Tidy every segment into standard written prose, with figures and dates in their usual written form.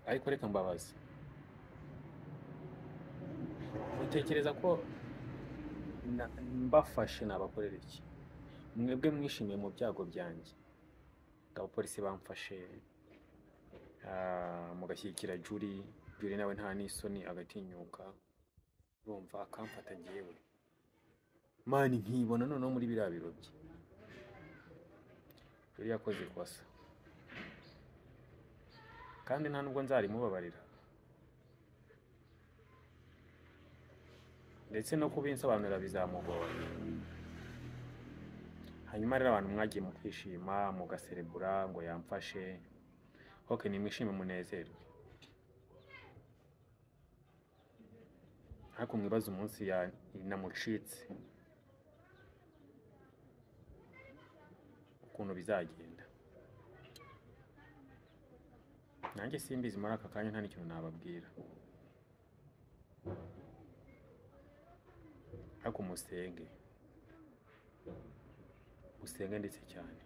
ariko reka mbabaza, utekereza ko mbafashe nabakorera iki? Mwebwe mwishimiye mu byago byanjye, abapolisi bamfashe, mugashyigikira Juri nawe nta n'isoni agatinyuka, urumva akamfata njyewe mani nkibona noneho muri biriya biro bye. Juri yakoze ikosa kandi nta nubwo nzarimubabarira, ndetse no kubinsobanurira bizamugora. Hanyuma rero abantu mwagiye mu kwishima mugaserebura ngo yamfashe, ok nimwishime munezerwe, ariko mwibaze umunsi namucitse ukuntu bizagenda. Nanjye simbizi muri aka kanya, nta n'ikintu nababwira, ariko musenge ndetse cyane.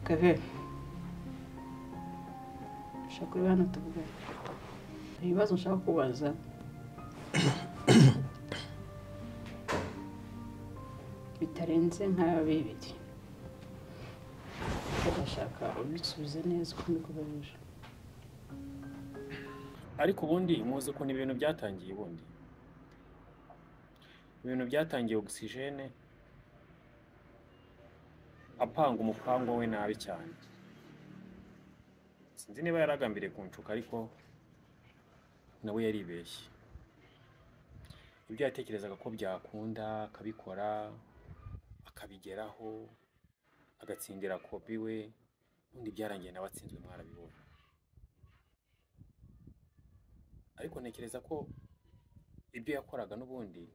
Kevin, ushaka kuri hano tuvugane. Ibibazo nshaka kubaza bitarenze nka bibiri. Ndashaka ubisubize neza uko mbikubajije. Ariko ubundi muzi ukuntu ibintu byatangiye. Ubundi ibintu byatangiye oxygene apanga umupango we nabi cyane. Sinzi niba yaragambiriye kunshuka, ariko nawe yaribeshye. Ibyo yatekerezaga ko byakunda akabikora, akabigeraho, agatsindira kopi we, undi byarangiye nawe atsinzwe, mwarabibona. Ariko ntekereza ko ibyo yakoraga n'ubundi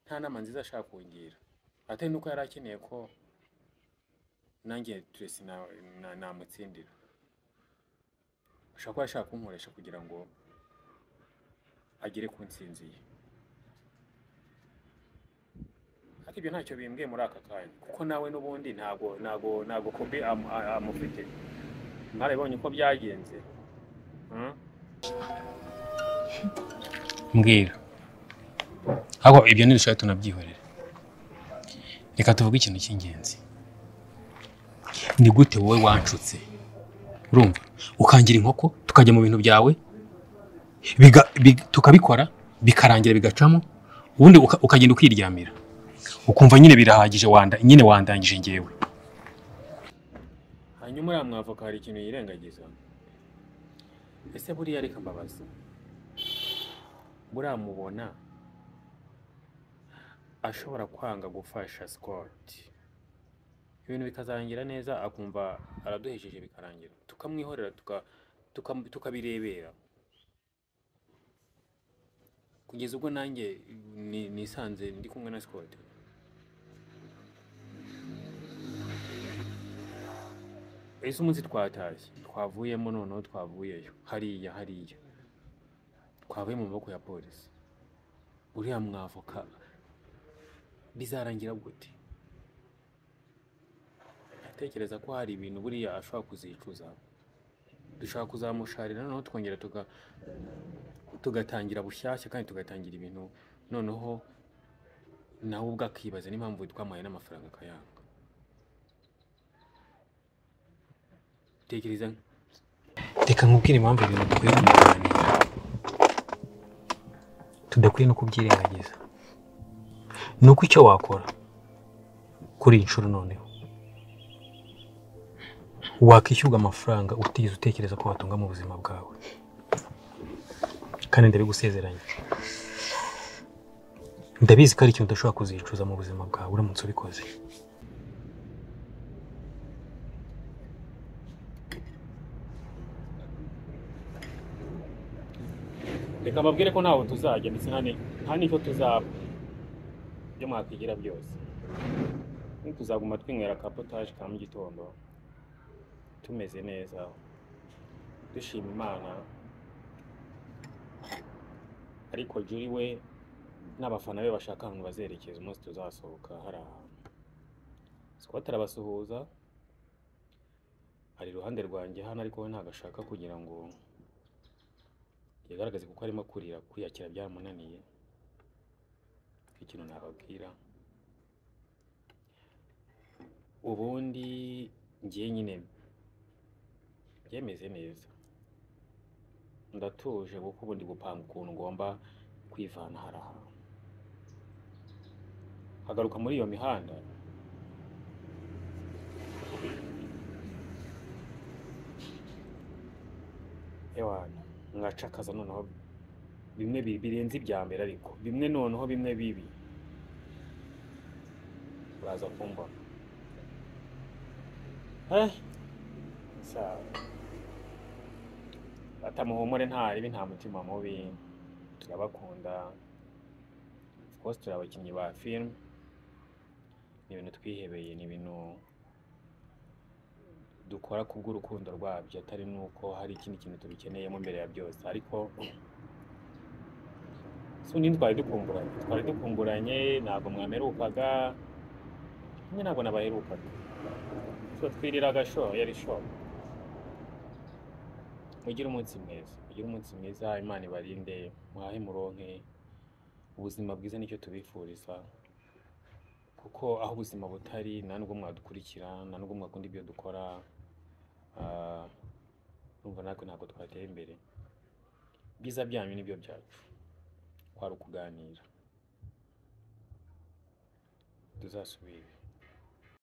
nta nama nziza ashaka kungira, atari nuko yari akeneye ko nanjye Tracy namutsindira. Ashaka ko yashaka kunkoresha kugira ngo agere ku ntsinzi ye. Ariko ibyo ntacyo bimbwiye muri aka kanya, kuko nawe n'ubundi ntago kopi amufite. Mwarabibonye uko byagenze. Mbwira. Ahubwo ibyo ntidushaka tunabyihorera. Reka tuvuge ikintu cy'ingenzi. Ni gute wowe wanshutse, urumva, ukangira inkoko tukajya mu bintu byawe tukabikora bikarangira bigacamo, ubundi ukagenda ukiryamira ukumva nyine birahagije, nyine wandangije ngewe. Hanyuma ya mwavoka hari ikintu yirengagiza. Ese buriya reka mbabaza, buramubona ashobora kwanga gufasha Scott, ibintu bikazangira neza, akumva araduhesheje bikarangira, tukamwihorera tukabirebera, kugeza ubwo nanjye nisanze ndi kumwe na Scott. Ese umunsi twatashye twavuyemo, noneho twavuyeyo hariya twavuye mu maboko ya polisi, uriya mwavoka bizarangira gute? Atekereza ko hari ibintu buriya ashobora kuzicuza, dushaka kuzamusharira, noneho twongera tugatangira bushyashya, kandi tugatangira ibintu noneho nawe ubwo akibaza n'impamvu twamuhaye n'amafaranga akayanga. Tekereza, reka nkubwire impamvu ibintu dukwiye kubiganira, tudakwiye no kubyirengagiza. Ni uko icyo wakora kuri iyi nshuro noneho wakishyurwa amafaranga utigeze utekereza ko watunga mu buzima bwawe, kandi ndabigusezeranya. Ndabizi ko ari ikintu udashobora kuzicuza mu buzima bwawe uramutse ubikoze. Reka mbabwire ko ntaho tuzajya, ndetse nta n'icyo tuzaba ibyo mwakwigira byose. Tuzaguma twinywera kapotage ka mu gitondo tumeze neza, dushima Imana. Ariko Juri we n'abafana be bashaka ahantu bazerekeza umunsi tuzasohoka hari ahantu. Scott arabasuhuza, ari iruhande rwanjye hano ariko we ntabwo ashaka kugira ngo yigaragaze kuko arimo kurira, kwiyakira byaramunaniye. Ikintu nababwira ubundi ngiye nyine byemeze neza, ndatuje kuko ubundi gupanga ukuntu ngomba kwivana hari ahantu hagaruka muri iyo mihanda. Ewana ngacakaza noneho bimwe birenze ibya mbere, ariko bimwe noneho bimwe bibi uraza kumbona. Sawa, batamuhumure ntaribi, nta mutima mubi, turabakunda. Of course turi abakinnyi ba film, ni ibintu twihebeye, ni ibintu dukora kubw'urukundo rwabyo, atari nuko hari ikindi kintu tubikeneyemo mbere ya byose. Ariko sundi twari dukumburanye, ntabwo mwamerukaga, nyine ntabwo nabaherukaga, so twiriraga show, yari show. Mugire umunsi mwiza, Imana ibarinde, muhahe muronke ubuzima bwiza, nicyo tubifuriza, kuko aho ubuzima butari nta nubwo mwadukurikira, nta nubwo mwakunda ibyo dukora. Urumva natwe ntabwo twatera imbere. Ibyiza byanyu nibyo byacu, kwari ukuganira, tuzasubire.